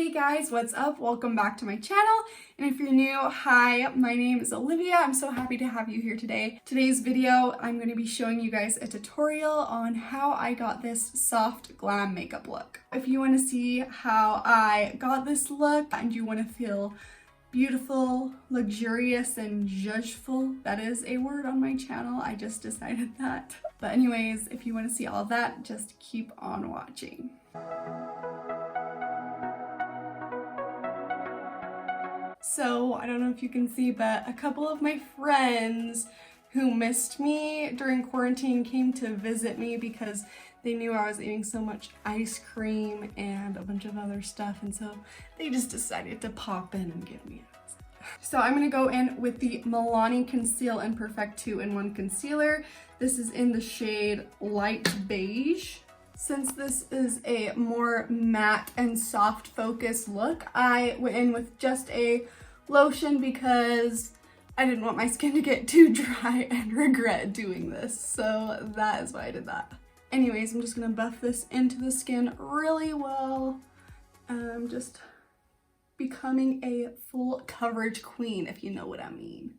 Hey guys, what's up? Welcome back to my channel. And if you're new, hi, my name is Olivia. I'm so happy to have you here today. Today's video, I'm going to be showing you guys a tutorial on how I got this soft glam makeup look. If you want to see how I got this look and you want to feel beautiful, luxurious, and zhuzhful, that is a word on my channel. I just decided that. But anyways, if you want to see all that, just keep on watching. So, I don't know if you can see, but a couple of my friends who missed me during quarantine came to visit me because they knew I was eating so much ice cream and a bunch of other stuff, and so they just decided to pop in and give me a visit. So I'm going to go in with the Milani Conceal and Perfect 2-in-1 Concealer. This is in the shade Light Beige. Since this is a more matte and soft focus look, I went in with just a lotion because I didn't want my skin to get too dry and regret doing this. So that is why I did that. Anyways, I'm just gonna buff this into the skin really well. I'm just becoming a full coverage queen, if you know what I mean.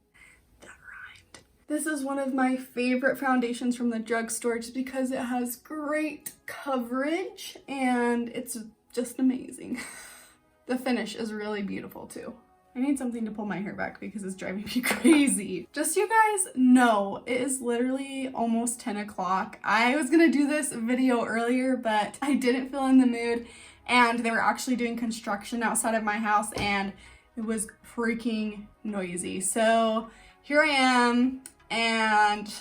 This is one of my favorite foundations from the drugstore just because it has great coverage and it's just amazing. The finish is really beautiful too. I need something to pull my hair back because it's driving me crazy. Just so you guys know, it is literally almost 10 o'clock. I was gonna do this video earlier, but I didn't feel in the mood, and they were actually doing construction outside of my house and it was freaking noisy. So here I am, and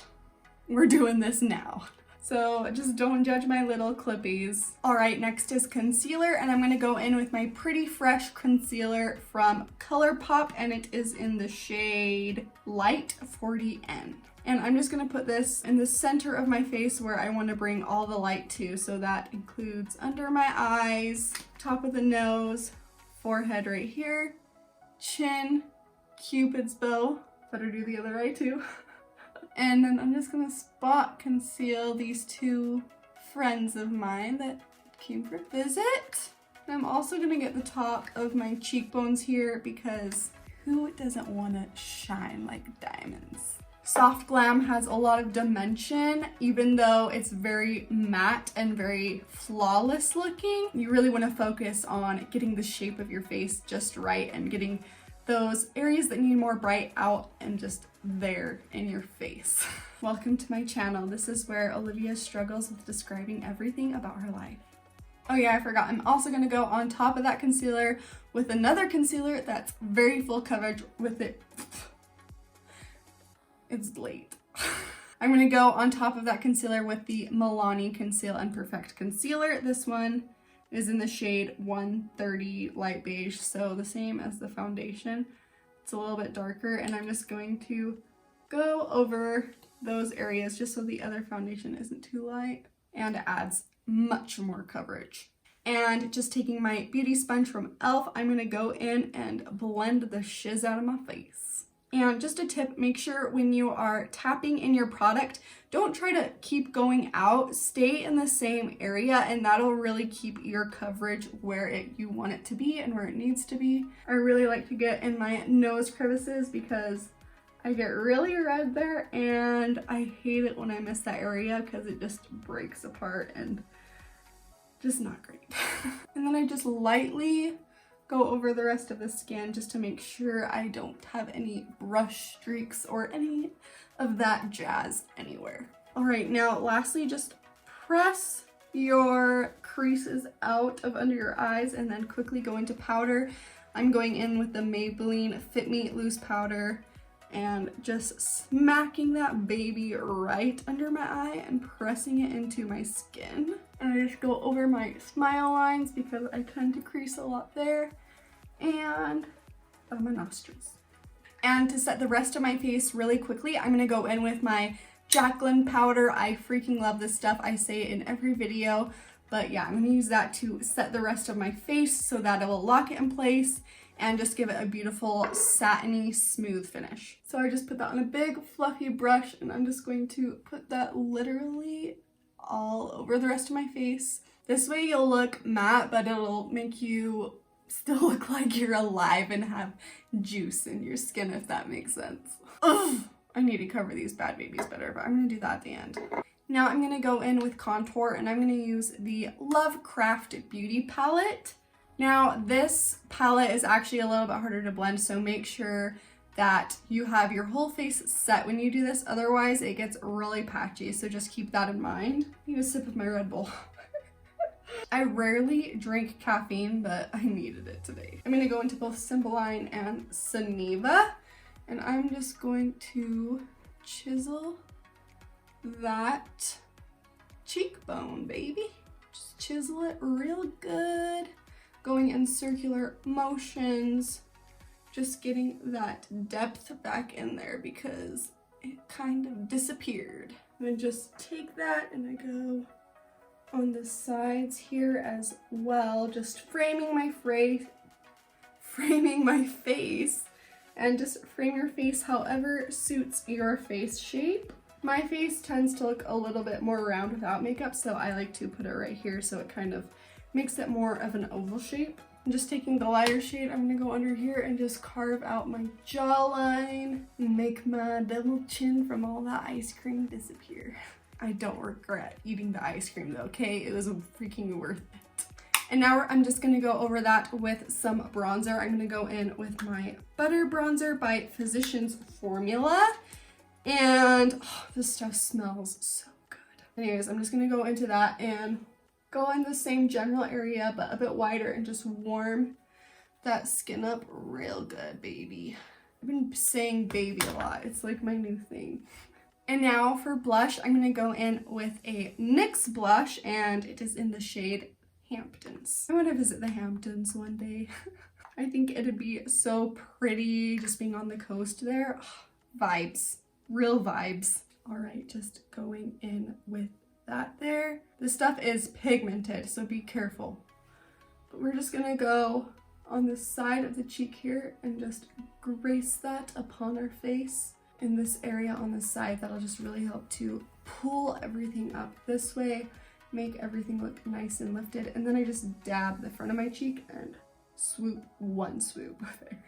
we're doing this now. So just don't judge my little clippies. All right, next is concealer, and I'm gonna go in with my Pretty Fresh concealer from Colourpop, and it is in the shade Light 40N. And I'm just gonna put this in the center of my face where I wanna bring all the light to, so that includes under my eyes, top of the nose, forehead right here, chin, Cupid's bow. Better do the other eye too. And then I'm just gonna spot conceal these two friends of mine that came for a visit. And I'm also gonna get the top of my cheekbones here because who doesn't wanna shine like diamonds? Soft glam has a lot of dimension, even though it's very matte and very flawless looking. You really wanna focus on getting the shape of your face just right and getting those areas that need more bright out and just there in your face. Welcome to my channel. This is where Olivia struggles with describing everything about her life. Oh yeah, I forgot. I'm also gonna go on top of that concealer with another concealer that's very full coverage with it. It's late. I'm gonna go on top of that concealer with the Milani Conceal and Perfect Concealer. This one is in the shade 130 Light Beige, so the same as the foundation. It's a little bit darker, and I'm just going to go over those areas just so the other foundation isn't too light and it adds much more coverage. And just taking my beauty sponge from e.l.f., I'm gonna go in and blend the shiz out of my face. And just a tip, make sure when you are tapping in your product, don't try to keep going out, stay in the same area, and that'll really keep your coverage where you want it to be and where it needs to be. I really like to get in my nose crevices because I get really red there, and I hate it when I miss that area because it just breaks apart and just not great. And then I just lightly go over the rest of the skin just to make sure I don't have any brush streaks or any of that jazz anywhere. All right, now lastly, just press your creases out of under your eyes and then quickly go into powder. I'm going in with the Maybelline Fit Me Loose Powder and just smacking that baby right under my eye and pressing it into my skin. And I just go over my smile lines because I tend to crease a lot there, and on my nostrils. And to set the rest of my face really quickly, I'm gonna go in with my Jaclyn powder. I freaking love this stuff. I say it in every video, but yeah, I'm gonna use that to set the rest of my face so that it will lock it in place and just give it a beautiful satiny smooth finish. So I just put that on a big fluffy brush, and I'm just going to put that literally all over the rest of my face. This way you'll look matte, but it'll make you still look like you're alive and have juice in your skin, if that makes sense. Ugh, I need to cover these bad babies better, but I'm gonna do that at the end. Now I'm gonna go in with contour, and I'm gonna use the Lovecraft Beauty palette. Now this palette is actually a little bit harder to blend, so make sure that you have your whole face set when you do this, otherwise it gets really patchy, so just keep that in mind. I need a sip of my Red Bull. I rarely drink caffeine, but I needed it today. I'm gonna go into both Cymbeline and Suniva, and I'm just going to chisel that cheekbone, baby. Just chisel it real good, going in circular motions, just getting that depth back in there because it kind of disappeared. And then just take that and I go on the sides here as well, just framing my face, and just frame your face however suits your face shape. My face tends to look a little bit more round without makeup, so I like to put it right here so it kind of makes it more of an oval shape. I'm just taking the lighter shade, I'm gonna go under here and just carve out my jawline and make my double chin from all that ice cream disappear. I don't regret eating the ice cream though, okay? It was freaking worth it. And now I'm just gonna go over that with some bronzer. I'm gonna go in with my Butter Bronzer by Physicians Formula. And oh, this stuff smells so good. Anyways, I'm just gonna go into that and go in the same general area, but a bit wider, and just warm that skin up real good, baby. I've been saying baby a lot. It's like my new thing. And now for blush, I'm gonna go in with a NYX blush, and it is in the shade Hamptons. I want to visit the Hamptons one day. I think it'd be so pretty just being on the coast there. Oh, vibes, real vibes. All right, just going in with that there. This stuff is pigmented, so be careful. But we're just gonna go on the side of the cheek here and just grace that upon our face. In this area on the side, that'll just really help to pull everything up this way, make everything look nice and lifted. And then I just dab the front of my cheek and swoop, one swoop there.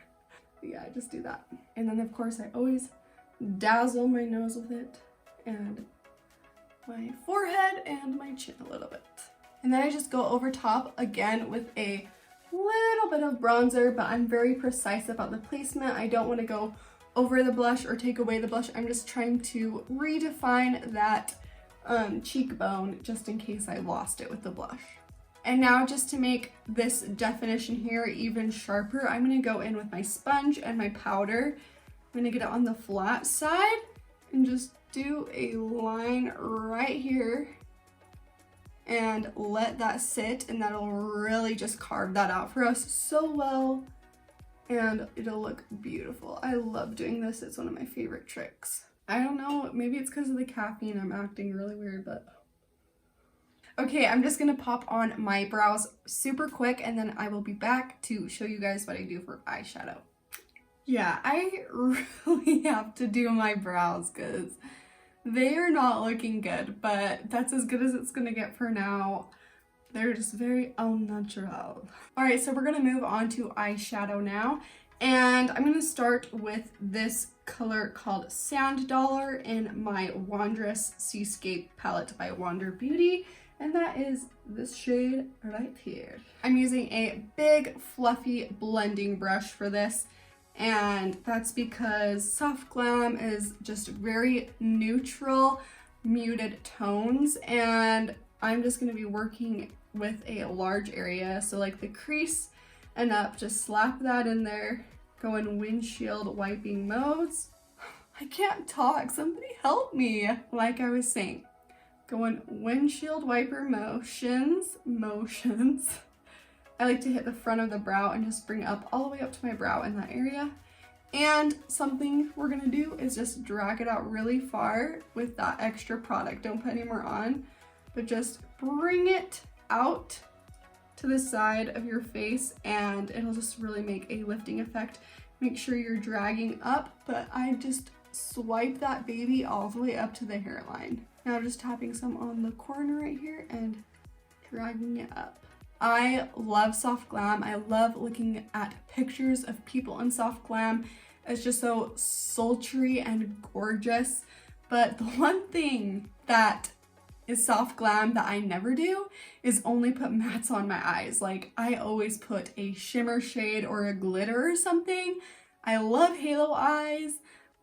Yeah, I just do that. And then of course I always dazzle my nose with it, and my forehead and my chin a little bit. And then I just go over top again with a little bit of bronzer, but I'm very precise about the placement. I don't want to go over the blush or take away the blush. I'm just trying to redefine that cheekbone just in case I lost it with the blush. And now just to make this definition here even sharper, I'm going to go in with my sponge and my powder. I'm going to get it on the flat side and just do a line right here and let that sit, and that'll really just carve that out for us so well, and it'll look beautiful. I love doing this. It's one of my favorite tricks. I don't know, maybe it's because of the caffeine I'm acting really weird, but okay, I'm just gonna pop on my brows super quick, and then I will be back to show you guys what I do for eyeshadow. Yeah, I really have to do my brows because they are not looking good, but that's as good as it's gonna get for now. They're just very au natural. All right, so we're gonna move on to eyeshadow now. And I'm gonna start with this color called Sand Dollar in my Wondrous Seascape palette by Wander Beauty. And that is this shade right here. I'm using a big fluffy blending brush for this. And that's because Soft Glam is just very neutral, muted tones. And I'm just gonna be working with a large area. So like the crease and up, just slap that in there. Go in windshield wiping modes. I can't talk, somebody help me. Like I was saying, go in windshield wiper motions. I like to hit the front of the brow and just bring it up all the way up to my brow in that area. And something we're gonna do is just drag it out really far with that extra product. Don't put any more on, but just bring it out to the side of your face, and it'll just really make a lifting effect. Make sure you're dragging up, but I just swipe that baby all the way up to the hairline. Now just tapping some on the corner right here and dragging it up. I love soft glam. I love looking at pictures of people in soft glam. It's just so sultry and gorgeous. But the one thing that is soft glam that I never do is only put mattes on my eyes. Like, I always put a shimmer shade or a glitter or something. I love halo eyes,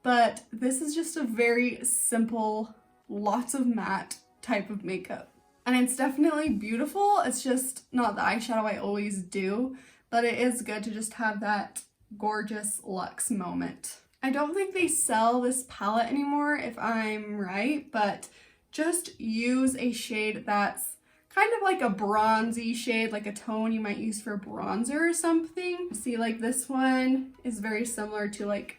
but this is just a very simple, lots of matte type of makeup. And it's definitely beautiful. It's just not the eyeshadow I always do, but it is good to just have that gorgeous luxe moment. I don't think they sell this palette anymore, if I'm right, but just use a shade that's kind of like a bronzy shade, like a tone you might use for bronzer or something. See, like this one is very similar to like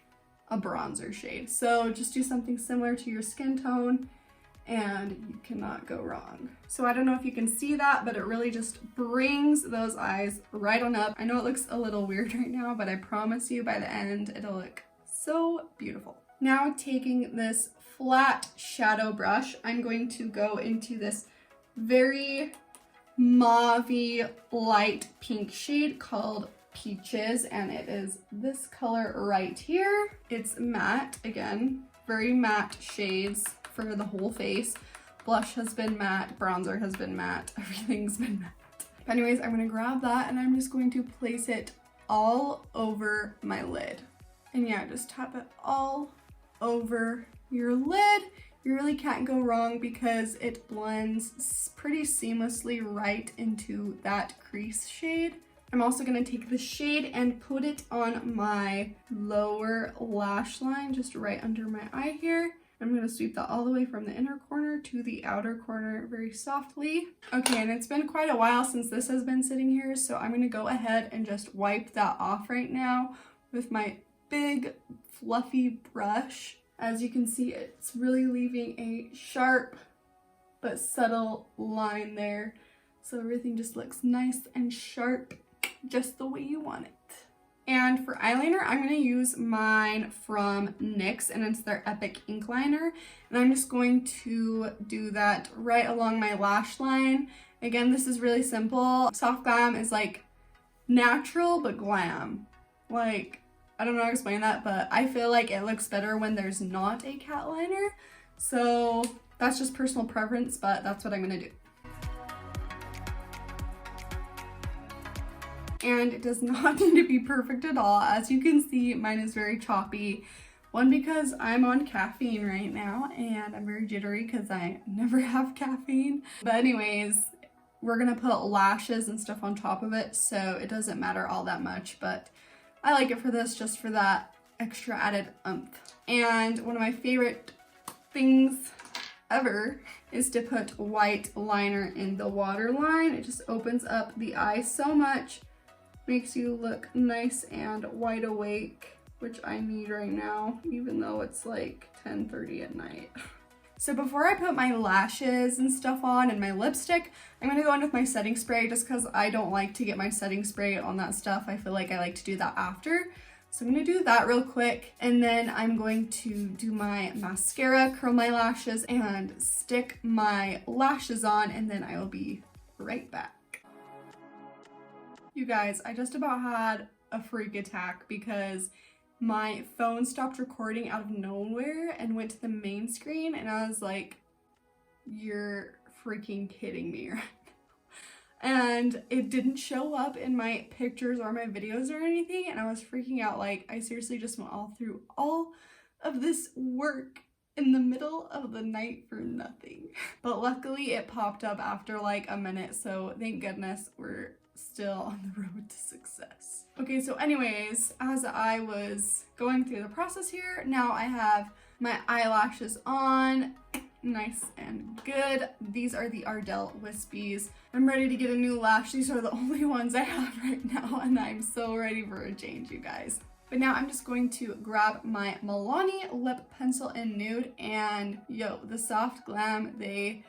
a bronzer shade. So just do something similar to your skin tone and you cannot go wrong. So I don't know if you can see that, but it really just brings those eyes right on up. I know it looks a little weird right now, but I promise you by the end, it'll look so beautiful. Now taking this flat shadow brush, I'm going to go into this very mauve-y light pink shade called Peaches, and it is this color right here. It's matte, again, very matte shades for the whole face. Blush has been matte, bronzer has been matte, everything's been matte. But anyways, I'm gonna grab that and I'm just going to place it all over my lid. And yeah, just tap it all over your lid. You really can't go wrong because it blends pretty seamlessly right into that crease shade. I'm also gonna take the shade and put it on my lower lash line, just right under my eye here. I'm gonna sweep that all the way from the inner corner to the outer corner very softly. Okay, and it's been quite a while since this has been sitting here, so I'm gonna go ahead and just wipe that off right now with my big fluffy brush. As you can see, it's really leaving a sharp but subtle line there. So everything just looks nice and sharp, just the way you want it. And for eyeliner, I'm going to use mine from NYX, and it's their Epic Ink Liner. And I'm just going to do that right along my lash line. Again, this is really simple. Soft glam is like natural but glam. Like, I don't know how to explain that, but I feel like it looks better when there's not a cat liner. So that's just personal preference, but that's what I'm going to do. And it does not need to be perfect at all. As you can see, mine is very choppy. One, because I'm on caffeine right now and I'm very jittery because I never have caffeine. But anyways, we're gonna put lashes and stuff on top of it, so it doesn't matter all that much, but I like it for this, just for that extra added oomph. And one of my favorite things ever is to put white liner in the waterline. It just opens up the eye so much. Makes you look nice and wide awake, which I need right now, even though it's like 10:30 at night. So before I put my lashes and stuff on and my lipstick, I'm gonna go in with my setting spray just because I don't like to get my setting spray on that stuff. I feel like I like to do that after. So I'm gonna do that real quick, and then I'm going to do my mascara, curl my lashes, and stick my lashes on, and then I will be right back. You guys, I just about had a freak attack because my phone stopped recording out of nowhere and went to the main screen, and I was like, you're freaking kidding me right now. And it didn't show up in my pictures or my videos or anything, and I was freaking out. Like, I seriously just went all through all of this work in the middle of the night for nothing. But luckily it popped up after like a minute, so thank goodness we're still on the road to success. Okay, so anyways, as I was going through the process here, now I have my eyelashes on, nice and good. These are the Ardell Wispies. I'm ready to get a new lash. These are the only ones I have right now, and I'm so ready for a change, you guys. But now I'm just going to grab my Milani lip pencil in Nude, and yo, the soft glam, they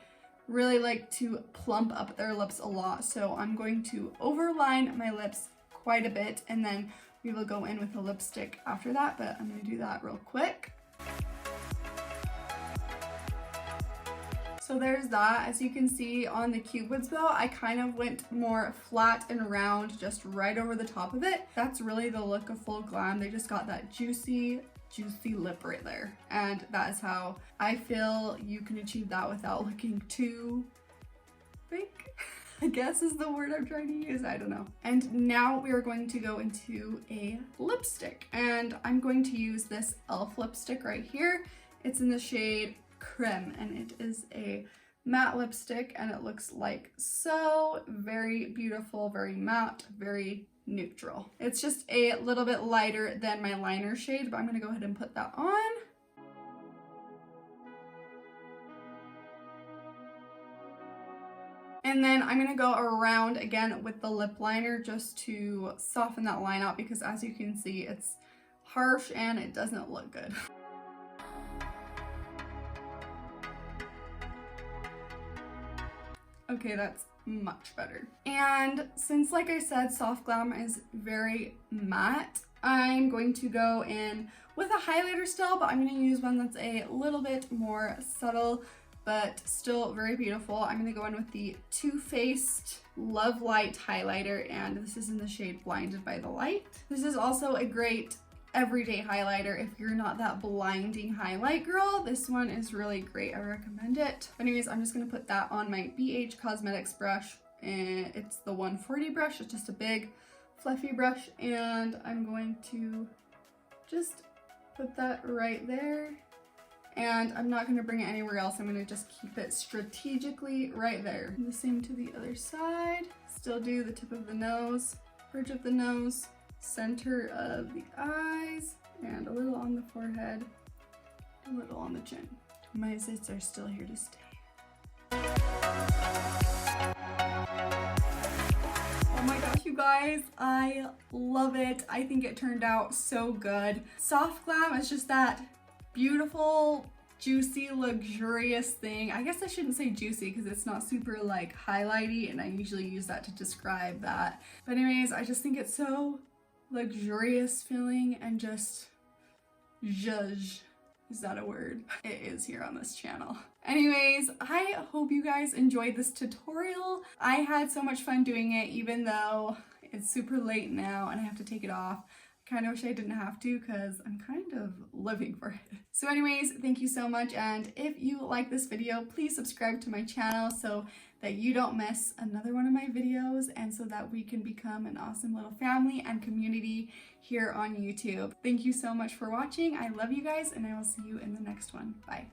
really like to plump up their lips a lot, so I'm going to overline my lips quite a bit, and then we will go in with a lipstick after that, but I'm going to do that real quick. So there's that. As you can see on the Cupid's bow, I kind of went more flat and round just right over the top of it. That's really the look of full glam. They just got that juicy lip right there. And that is how I feel you can achieve that without looking too fake, I guess is the word I'm trying to use. I don't know. And now we are going to go into a lipstick. And I'm going to use this e.l.f. lipstick right here. It's in the shade Creme, and it is a matte lipstick, and it looks like so. Very beautiful, very matte, very neutral. It's just a little bit lighter than my liner shade, but I'm gonna go ahead and put that on. And then I'm gonna go around again with the lip liner just to soften that line out, because as you can see, it's harsh and it doesn't look good. Okay, that's much better. And since, like I said, soft glam is very matte, I'm going to go in with a highlighter still, but I'm going to use one that's a little bit more subtle, but still very beautiful. I'm going to go in with the Too Faced Love Light highlighter, and this is in the shade Blinded by the Light. This is also a great everyday highlighter if you're not that blinding highlight girl. This one is really great. I recommend it. Anyways, I'm just gonna put that on my BH Cosmetics brush, and it's the 140 brush. It's just a big fluffy brush, and I'm going to just put that right there. And I'm not gonna bring it anywhere else. I'm gonna just keep it strategically right there. And the same to the other side. Still do the tip of the nose, bridge of the nose, center of the eyes, and a little on the forehead, a little on the chin. My zits are still here to stay. Oh my gosh, you guys, I love it. I think it turned out so good. Soft glam is just that beautiful, juicy, luxurious thing. I guess I shouldn't say juicy because it's not super like highlighty, and I usually use that to describe that. But anyways, I just think it's so luxurious feeling and just zhuzh. Is that a word? It is here on this channel. Anyways, I hope you guys enjoyed this tutorial. I had so much fun doing it, even though it's super late now and I have to take it off. I kind of wish I didn't have to because I'm kind of living for it. So anyways, thank you so much, and if you like this video, please subscribe to my channel so that you don't miss another one of my videos, and so that we can become an awesome little family and community here on YouTube. Thank you so much for watching. I love you guys, and I will see you in the next one. Bye.